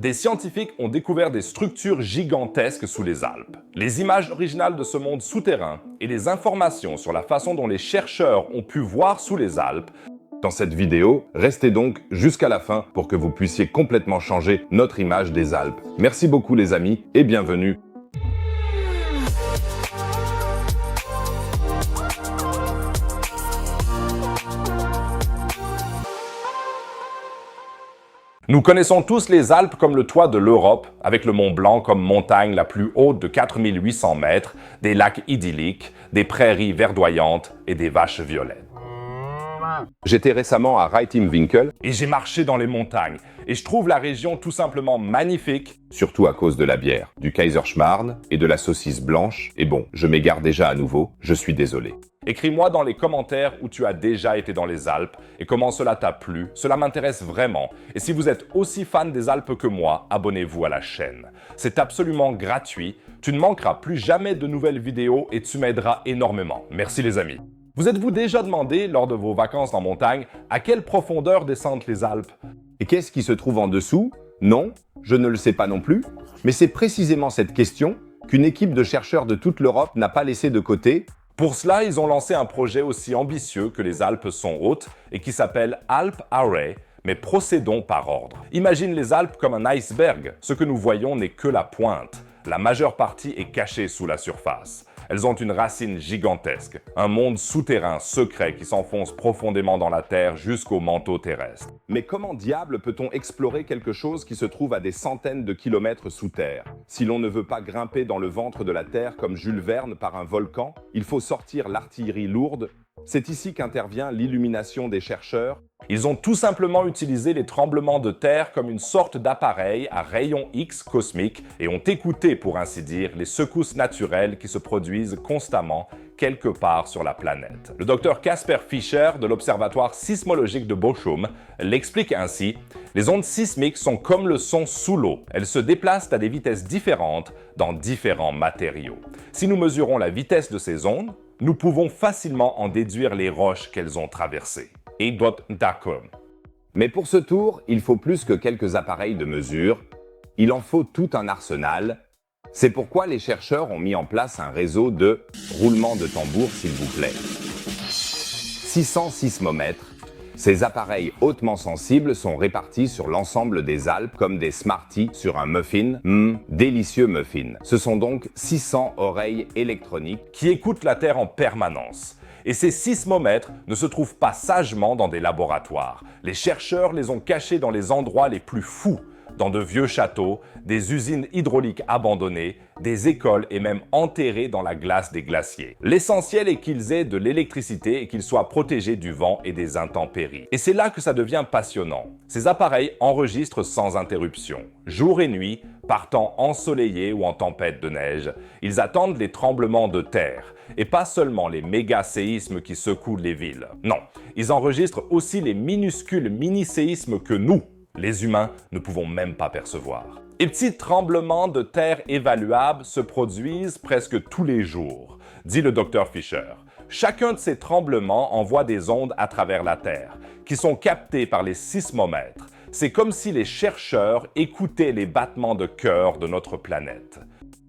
Des scientifiques ont découvert des structures gigantesques sous les Alpes. Les images originales de ce monde souterrain et les informations sur la façon dont les chercheurs ont pu voir sous les Alpes. Dans cette vidéo, restez donc jusqu'à la fin pour que vous puissiez complètement changer notre image des Alpes. Merci beaucoup les amis et bienvenue. Nous connaissons tous les Alpes comme le toit de l'Europe, avec le Mont Blanc comme montagne la plus haute de 4800 mètres, des lacs idylliques, des prairies verdoyantes et des vaches violettes. J'étais récemment à Reitmwinkel et j'ai marché dans les montagnes. Et je trouve la région tout simplement magnifique, surtout à cause de la bière, du Kaiserschmarrn et de la saucisse blanche. Et bon, je m'égare déjà à nouveau, je suis désolé. Écris-moi dans les commentaires où tu as déjà été dans les Alpes et comment cela t'a plu, cela m'intéresse vraiment. Et si vous êtes aussi fan des Alpes que moi, abonnez-vous à la chaîne. C'est absolument gratuit, tu ne manqueras plus jamais de nouvelles vidéos et tu m'aideras énormément. Merci les amis. Vous êtes-vous déjà demandé, lors de vos vacances en montagne, à quelle profondeur descendent les Alpes? Et qu'est-ce qui se trouve en dessous? Non, je ne le sais pas non plus. Mais c'est précisément cette question qu'une équipe de chercheurs de toute l'Europe n'a pas laissé de côté. Pour cela, ils ont lancé un projet aussi ambitieux que les Alpes sont hautes et qui s'appelle AlpArray, mais procédons par ordre. Imagine les Alpes comme un iceberg. Ce que nous voyons n'est que la pointe. La majeure partie est cachée sous la surface. Elles ont une racine gigantesque, un monde souterrain secret qui s'enfonce profondément dans la Terre jusqu'au manteau terrestre. Mais comment diable peut-on explorer quelque chose qui se trouve à des centaines de kilomètres sous terre? Si l'on ne veut pas grimper dans le ventre de la Terre comme Jules Verne par un volcan, il faut sortir l'artillerie lourde. C'est ici qu'intervient l'illumination des chercheurs. Ils ont tout simplement utilisé les tremblements de terre comme une sorte d'appareil à rayons X cosmiques et ont écouté, pour ainsi dire, les secousses naturelles qui se produisent constamment quelque part sur la planète. Le docteur Kasper Fischer de l'Observatoire sismologique de Bochum l'explique ainsi. Les ondes sismiques sont comme le son sous l'eau. Elles se déplacent à des vitesses différentes dans différents matériaux. Si nous mesurons la vitesse de ces ondes, nous pouvons facilement en déduire les roches qu'elles ont traversées. Mais pour ce tour, il faut plus que quelques appareils de mesure. Il en faut tout un arsenal. C'est pourquoi les chercheurs ont mis en place un réseau de roulement de tambour, s'il vous plaît. 600 sismomètres. Ces appareils hautement sensibles sont répartis sur l'ensemble des Alpes comme des Smarties sur un muffin. Délicieux muffin. Ce sont donc 600 oreilles électroniques qui écoutent la Terre en permanence. Et ces sismomètres ne se trouvent pas sagement dans des laboratoires. Les chercheurs les ont cachés dans les endroits les plus fous, dans de vieux châteaux, des usines hydrauliques abandonnées, des écoles et même enterrés dans la glace des glaciers. L'essentiel est qu'ils aient de l'électricité et qu'ils soient protégés du vent et des intempéries. Et c'est là que ça devient passionnant. Ces appareils enregistrent sans interruption, jour et nuit, par temps ensoleillé ou en tempête de neige. Ils attendent les tremblements de terre, et pas seulement les méga-séismes qui secouent les villes. Non, ils enregistrent aussi les minuscules mini-séismes que nous, les humains, ne pouvons même pas percevoir. Les petits tremblements de terre évaluables se produisent presque tous les jours, dit le docteur Fischer. Chacun de ces tremblements envoie des ondes à travers la Terre, qui sont captées par les sismomètres. C'est comme si les chercheurs écoutaient les battements de cœur de notre planète.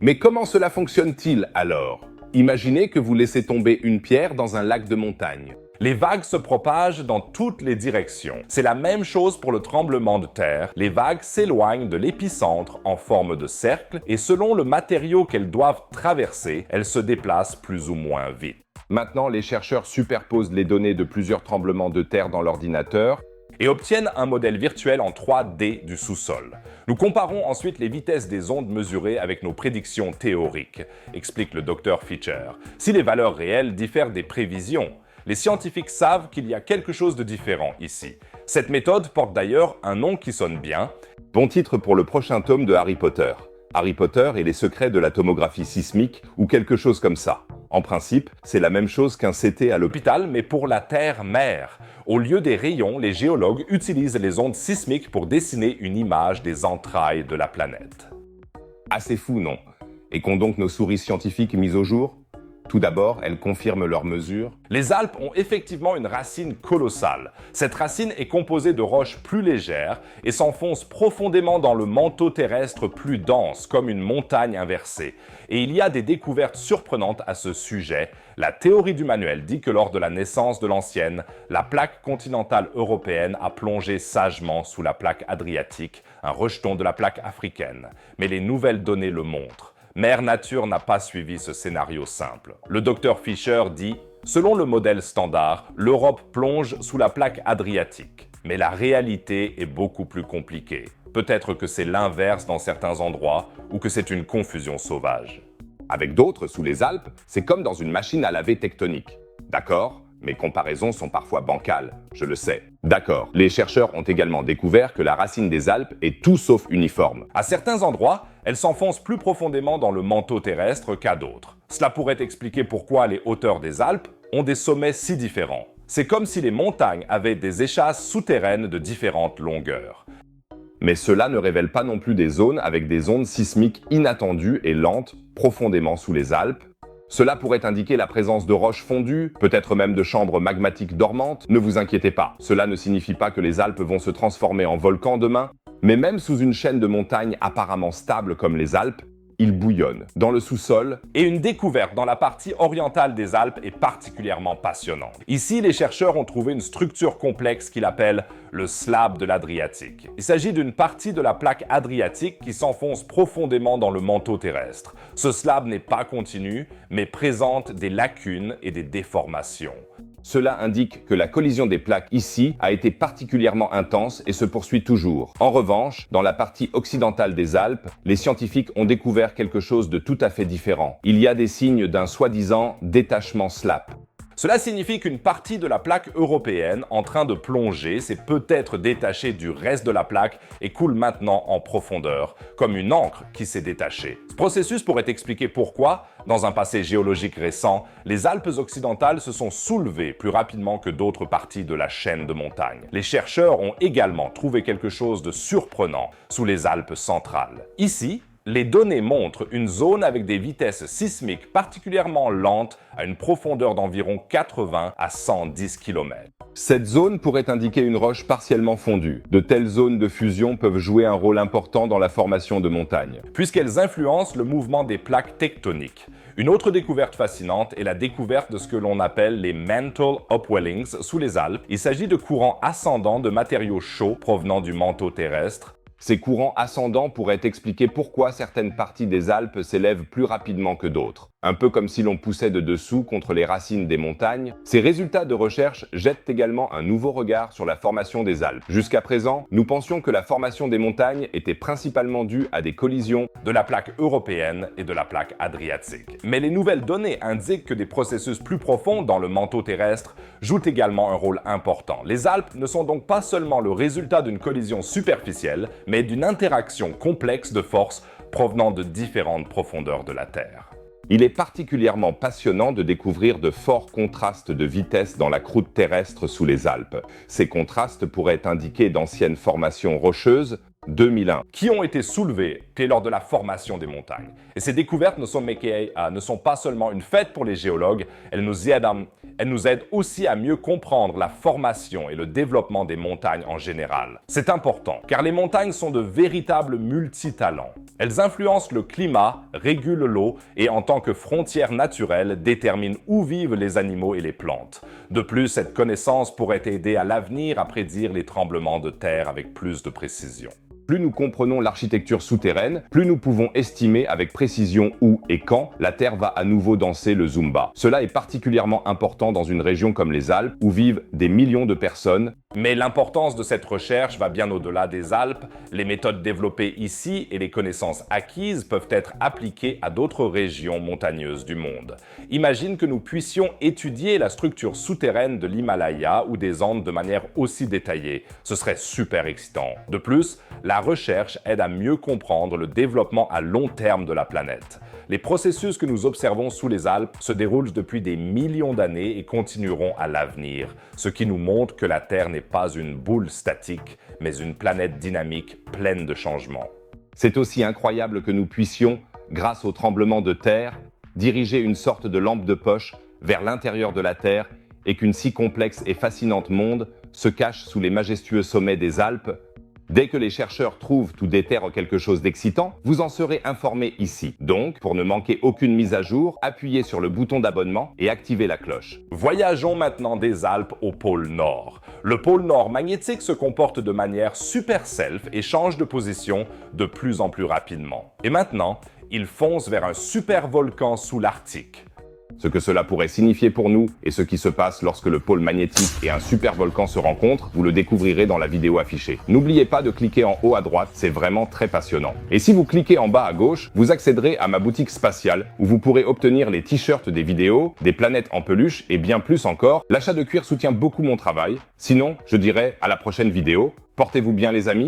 Mais comment cela fonctionne-t-il alors? Imaginez que vous laissez tomber une pierre dans un lac de montagne. Les vagues se propagent dans toutes les directions. C'est la même chose pour le tremblement de terre. Les vagues s'éloignent de l'épicentre en forme de cercle et selon le matériau qu'elles doivent traverser, elles se déplacent plus ou moins vite. Maintenant, les chercheurs superposent les données de plusieurs tremblements de terre dans l'ordinateur et obtiennent un modèle virtuel en 3D du sous-sol. Nous comparons ensuite les vitesses des ondes mesurées avec nos prédictions théoriques, explique le docteur Fischer. Si les valeurs réelles diffèrent des prévisions, les scientifiques savent qu'il y a quelque chose de différent ici. Cette méthode porte d'ailleurs un nom qui sonne bien. Bon titre pour le prochain tome de Harry Potter. Harry Potter et les secrets de la tomographie sismique ou quelque chose comme ça. En principe, c'est la même chose qu'un CT à l'hôpital, mais pour la Terre-mère. Au lieu des rayons, les géologues utilisent les ondes sismiques pour dessiner une image des entrailles de la planète. Assez fou, non? Et qu'ont donc nos souris scientifiques mises au jour? Tout d'abord, elles confirment leurs mesures. Les Alpes ont effectivement une racine colossale. Cette racine est composée de roches plus légères et s'enfonce profondément dans le manteau terrestre plus dense, comme une montagne inversée. Et il y a des découvertes surprenantes à ce sujet. La théorie du manuel dit que lors de la naissance de l'ancienne, la plaque continentale européenne a plongé sagement sous la plaque adriatique, un rejeton de la plaque africaine. Mais les nouvelles données le montrent. Mère Nature n'a pas suivi ce scénario simple. Le docteur Fischer dit « Selon le modèle standard, l'Europe plonge sous la plaque adriatique. Mais la réalité est beaucoup plus compliquée. Peut-être que c'est l'inverse dans certains endroits ou que c'est une confusion sauvage. » Avec d'autres, sous les Alpes, c'est comme dans une machine à laver tectonique. D'accord ? Mes comparaisons sont parfois bancales, je le sais. D'accord, les chercheurs ont également découvert que la racine des Alpes est tout sauf uniforme. À certains endroits, elle s'enfonce plus profondément dans le manteau terrestre qu'à d'autres. Cela pourrait expliquer pourquoi les hauteurs des Alpes ont des sommets si différents. C'est comme si les montagnes avaient des échasses souterraines de différentes longueurs. Mais cela ne révèle pas non plus des zones avec des ondes sismiques inattendues et lentes profondément sous les Alpes. Cela pourrait indiquer la présence de roches fondues, peut-être même de chambres magmatiques dormantes. Ne vous inquiétez pas, cela ne signifie pas que les Alpes vont se transformer en volcan demain, mais même sous une chaîne de montagnes apparemment stable comme les Alpes, il bouillonne dans le sous-sol. Et une découverte dans la partie orientale des Alpes est particulièrement passionnante. Ici, les chercheurs ont trouvé une structure complexe qu'ils appellent le slab de l'Adriatique. Il s'agit d'une partie de la plaque adriatique qui s'enfonce profondément dans le manteau terrestre. Ce slab n'est pas continu, mais présente des lacunes et des déformations. Cela indique que la collision des plaques ici a été particulièrement intense et se poursuit toujours. En revanche, dans la partie occidentale des Alpes, les scientifiques ont découvert quelque chose de tout à fait différent. Il y a des signes d'un soi-disant détachement slap. Cela signifie qu'une partie de la plaque européenne en train de plonger s'est peut-être détachée du reste de la plaque et coule maintenant en profondeur, comme une encre qui s'est détachée. Ce processus pourrait expliquer pourquoi, dans un passé géologique récent, les Alpes occidentales se sont soulevées plus rapidement que d'autres parties de la chaîne de montagnes. Les chercheurs ont également trouvé quelque chose de surprenant sous les Alpes centrales. Ici, les données montrent une zone avec des vitesses sismiques particulièrement lentes à une profondeur d'environ 80 à 110 km. Cette zone pourrait indiquer une roche partiellement fondue. De telles zones de fusion peuvent jouer un rôle important dans la formation de montagnes, puisqu'elles influencent le mouvement des plaques tectoniques. Une autre découverte fascinante est la découverte de ce que l'on appelle les mantle upwellings sous les Alpes. Il s'agit de courants ascendants de matériaux chauds provenant du manteau terrestre. Ces courants ascendants pourraient expliquer pourquoi certaines parties des Alpes s'élèvent plus rapidement que d'autres. Un peu comme si l'on poussait de dessous contre les racines des montagnes, ces résultats de recherche jettent également un nouveau regard sur la formation des Alpes. Jusqu'à présent, nous pensions que la formation des montagnes était principalement due à des collisions de la plaque européenne et de la plaque adriatique. Mais les nouvelles données indiquent que des processus plus profonds dans le manteau terrestre jouent également un rôle important. Les Alpes ne sont donc pas seulement le résultat d'une collision superficielle, mais d'une interaction complexe de forces provenant de différentes profondeurs de la Terre. Il est particulièrement passionnant de découvrir de forts contrastes de vitesse dans la croûte terrestre sous les Alpes. Ces contrastes pourraient indiquer d'anciennes formations rocheuses 2001, qui ont été soulevées lors de la formation des montagnes. Et ces découvertes ne sont pas seulement une fête pour les géologues, elles nous aident aussi à mieux comprendre la formation et le développement des montagnes en général. C'est important, car les montagnes sont de véritables multitalents. Elles influencent le climat, régulent l'eau et en tant que frontières naturelles déterminent où vivent les animaux et les plantes. De plus, cette connaissance pourrait aider à l'avenir à prédire les tremblements de terre avec plus de précision. Plus nous comprenons l'architecture souterraine, plus nous pouvons estimer avec précision où et quand la Terre va à nouveau danser le Zumba. Cela est particulièrement important dans une région comme les Alpes, où vivent des millions de personnes. Mais l'importance de cette recherche va bien au-delà des Alpes. Les méthodes développées ici et les connaissances acquises peuvent être appliquées à d'autres régions montagneuses du monde. Imagine que nous puissions étudier la structure souterraine de l'Himalaya ou des Andes de manière aussi détaillée. Ce serait super excitant. De plus, la recherche aide à mieux comprendre le développement à long terme de la planète. Les processus que nous observons sous les Alpes se déroulent depuis des millions d'années et continueront à l'avenir, ce qui nous montre que la Terre n'est pas une boule statique, mais une planète dynamique pleine de changements. C'est aussi incroyable que nous puissions, grâce aux tremblements de terre, diriger une sorte de lampe de poche vers l'intérieur de la Terre et qu'une si complexe et fascinante monde se cache sous les majestueux sommets des Alpes? Dès que les chercheurs trouvent ou déterrent quelque chose d'excitant, vous en serez informé ici. Donc, pour ne manquer aucune mise à jour, appuyez sur le bouton d'abonnement et activez la cloche. Voyageons maintenant des Alpes au pôle Nord. Le pôle Nord magnétique se comporte de manière super self et change de position de plus en plus rapidement. Et maintenant, il fonce vers un super volcan sous l'Arctique. Ce que cela pourrait signifier pour nous et ce qui se passe lorsque le pôle magnétique et un supervolcan se rencontrent, vous le découvrirez dans la vidéo affichée. N'oubliez pas de cliquer en haut à droite, c'est vraiment très passionnant. Et si vous cliquez en bas à gauche, vous accéderez à ma boutique spatiale où vous pourrez obtenir les t-shirts des vidéos, des planètes en peluche et bien plus encore. L'achat de cuir soutient beaucoup mon travail. Sinon, je dirais à la prochaine vidéo. Portez-vous bien les amis.